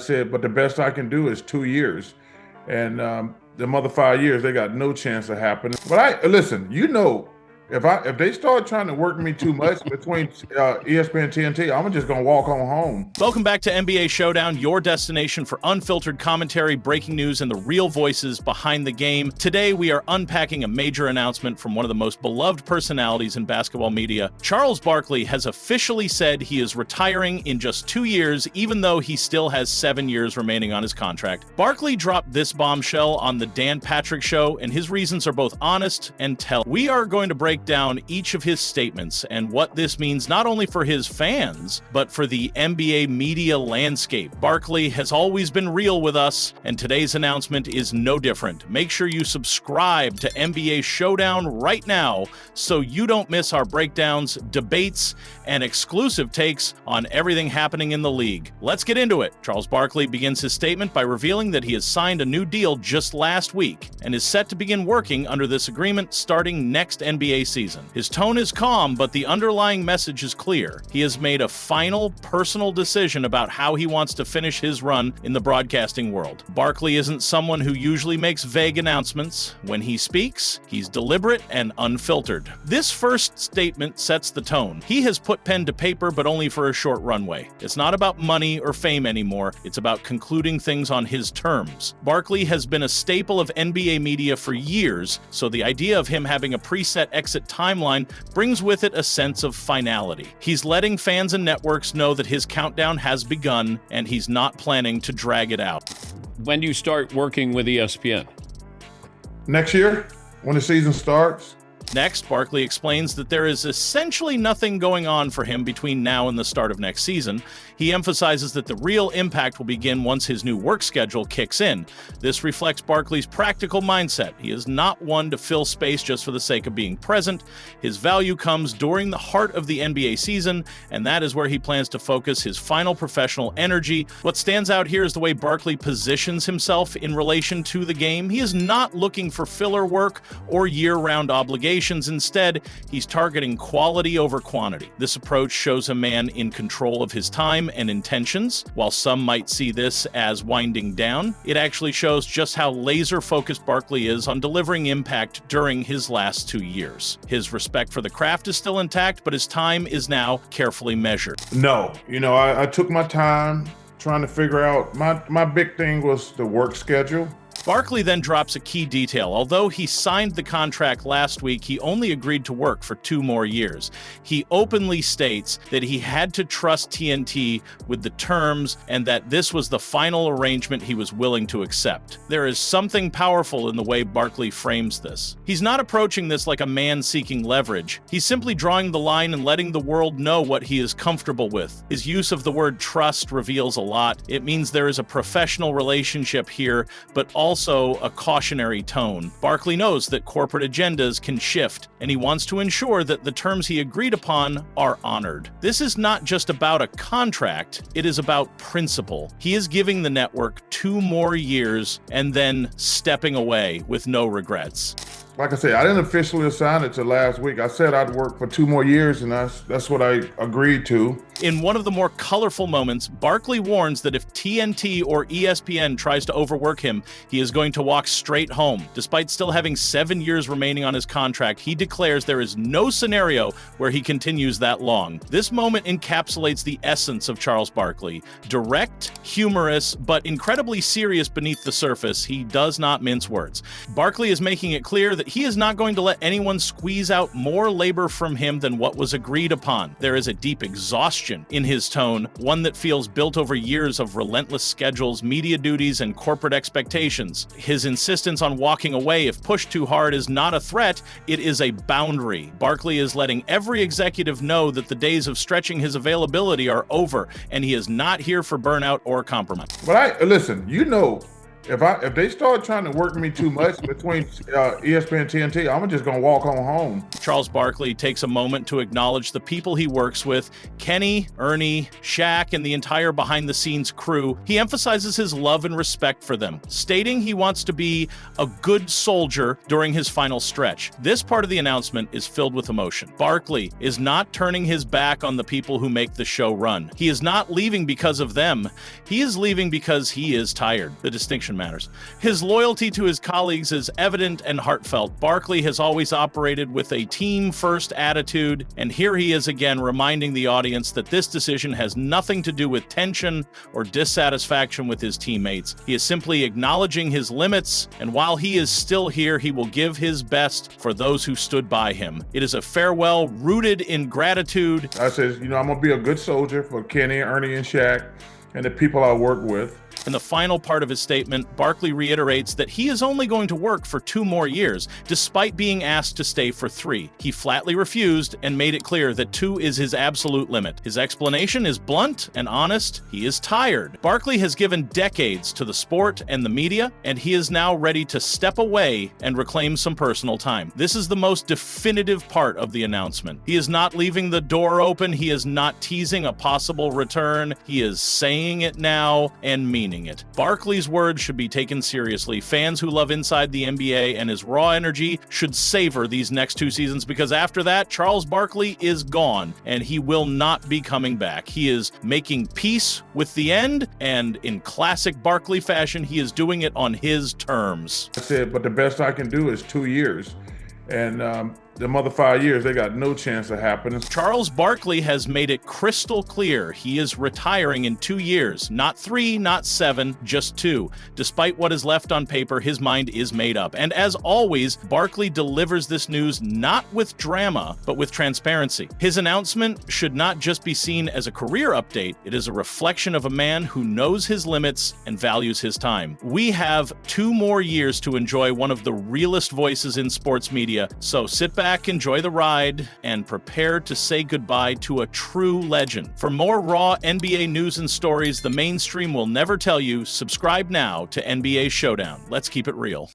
said, but the best I can do is 2 years. And the other 5 years, they got no chance of happening. But listen, if they start trying to work me too much between ESPN and TNT, I'm just going to walk on home. Welcome back to NBA Showdown, your destination for unfiltered commentary, breaking news, and the real voices behind the game. Today, we are unpacking a major announcement from one of the most beloved personalities in basketball media. Charles Barkley has officially said he is retiring in just 2 years, even though he still has 7 years remaining on his contract. Barkley dropped this bombshell on the Dan Patrick Show, and his reasons are both honest and telling. We are going to break down each of his statements and what this means not only for his fans, but for the NBA media landscape. Barkley has always been real with us, and today's announcement is no different. Make sure you subscribe to NBA Showdown right now so you don't miss our breakdowns, debates, and exclusive takes on everything happening in the league. Let's get into it. Charles Barkley begins his statement by revealing that he has signed a new deal just last week and is set to begin working under this agreement starting next NBA season. His tone is calm, but the underlying message is clear. He has made a final, personal decision about how he wants to finish his run in the broadcasting world. Barkley isn't someone who usually makes vague announcements. When he speaks, he's deliberate and unfiltered. This first statement sets the tone. He has put pen to paper, but only for a short runway. It's not about money or fame anymore. It's about concluding things on his terms. Barkley has been a staple of NBA media for years, so the idea of him having a preset exit timeline brings with it a sense of finality. He's letting fans and networks know that his countdown has begun, and he's not planning to drag it out. When do you start working with ESPN? Next year, when the season starts. Next, Barkley explains that there is essentially nothing going on for him between now and the start of next season. He emphasizes that the real impact will begin once his new work schedule kicks in. This reflects Barkley's practical mindset. He is not one to fill space just for the sake of being present. His value comes during the heart of the NBA season, and that is where he plans to focus his final professional energy. What stands out here is the way Barkley positions himself in relation to the game. He is not looking for filler work or year-round obligations. Instead, he's targeting quality over quantity. This approach shows a man in control of his time and intentions. While some might see this as winding down, it actually shows just how laser-focused Barkley is on delivering impact during his last 2 years. His respect for the craft is still intact, but his time is now carefully measured. No, I took my time trying to figure out, my big thing was the work schedule. Barkley then drops a key detail. Although he signed the contract last week, he only agreed to work for 2 more years. He openly states that he had to trust TNT with the terms and that this was the final arrangement he was willing to accept. There is something powerful in the way Barkley frames this. He's not approaching this like a man seeking leverage. He's simply drawing the line and letting the world know what he is comfortable with. His use of the word trust reveals a lot. It means there is a professional relationship here, but also a cautionary tone. Barkley knows that corporate agendas can shift, and he wants to ensure that the terms he agreed upon are honored. This is not just about a contract, it is about principle. He is giving the network 2 more years and then stepping away with no regrets. Like I said, I didn't officially assign it to last week. I said I'd work for 2 more years, and that's what I agreed to. In one of the more colorful moments, Barkley warns that if TNT or ESPN tries to overwork him, he is going to walk straight home. Despite still having 7 years remaining on his contract, he declares there is no scenario where he continues that long. This moment encapsulates the essence of Charles Barkley. Direct, humorous, but incredibly serious beneath the surface, he does not mince words. Barkley is making it clear that he is not going to let anyone squeeze out more labor from him than what was agreed upon. There is a deep exhaustion in his tone, one that feels built over years of relentless schedules, media duties, and corporate expectations. His insistence on walking away if pushed too hard is not a threat, it is a boundary. Barkley is letting every executive know that the days of stretching his availability are over, and he is not here for burnout or compromise. But listen, if they start trying to work me too much between ESPN TNT, I'm just gonna walk on home. Charles Barkley takes a moment to acknowledge the people he works with, Kenny, Ernie, Shaq, and the entire behind-the-scenes crew. He emphasizes his love and respect for them, stating he wants to be a good soldier during his final stretch. This part of the announcement is filled with emotion. Barkley is not turning his back on the people who make the show run. He is not leaving because of them. He is leaving because he is tired. The distinction matters. His loyalty to his colleagues is evident and heartfelt. Barkley has always operated with a team-first attitude, and here he is again reminding the audience that this decision has nothing to do with tension or dissatisfaction with his teammates. He is simply acknowledging his limits, and while he is still here, he will give his best for those who stood by him. It is a farewell rooted in gratitude. I said, I'm gonna be a good soldier for Kenny, Ernie, and Shaq, and the people I work with. In the final part of his statement, Barkley reiterates that he is only going to work for 2 more years, despite being asked to stay for 3. He flatly refused and made it clear that 2 is his absolute limit. His explanation is blunt and honest. He is tired. Barkley has given decades to the sport and the media, and he is now ready to step away and reclaim some personal time. This is the most definitive part of the announcement. He is not leaving the door open. He is not teasing a possible return. He is saying it now and meaning it. Barkley's words should be taken seriously. Fans who love inside the NBA and his raw energy should savor these next 2 seasons, because after that, Charles Barkley is gone and he will not be coming back. He is making peace with the end, and in classic Barkley fashion, he is doing it on his terms. I said, but the best I can do is 2 years. And the other 5 years, they got no chance of happening. Charles Barkley has made it crystal clear he is retiring in 2 years. Not 3, not 7, just 2. Despite what is left on paper, his mind is made up. And as always, Barkley delivers this news not with drama, but with transparency. His announcement should not just be seen as a career update. It is a reflection of a man who knows his limits and values his time. We have 2 more years to enjoy one of the realest voices in sports media, so sit back, enjoy the ride, and prepare to say goodbye to a true legend. For more raw NBA news and stories the mainstream will never tell you, subscribe now to NBA Showdown. Let's keep it real.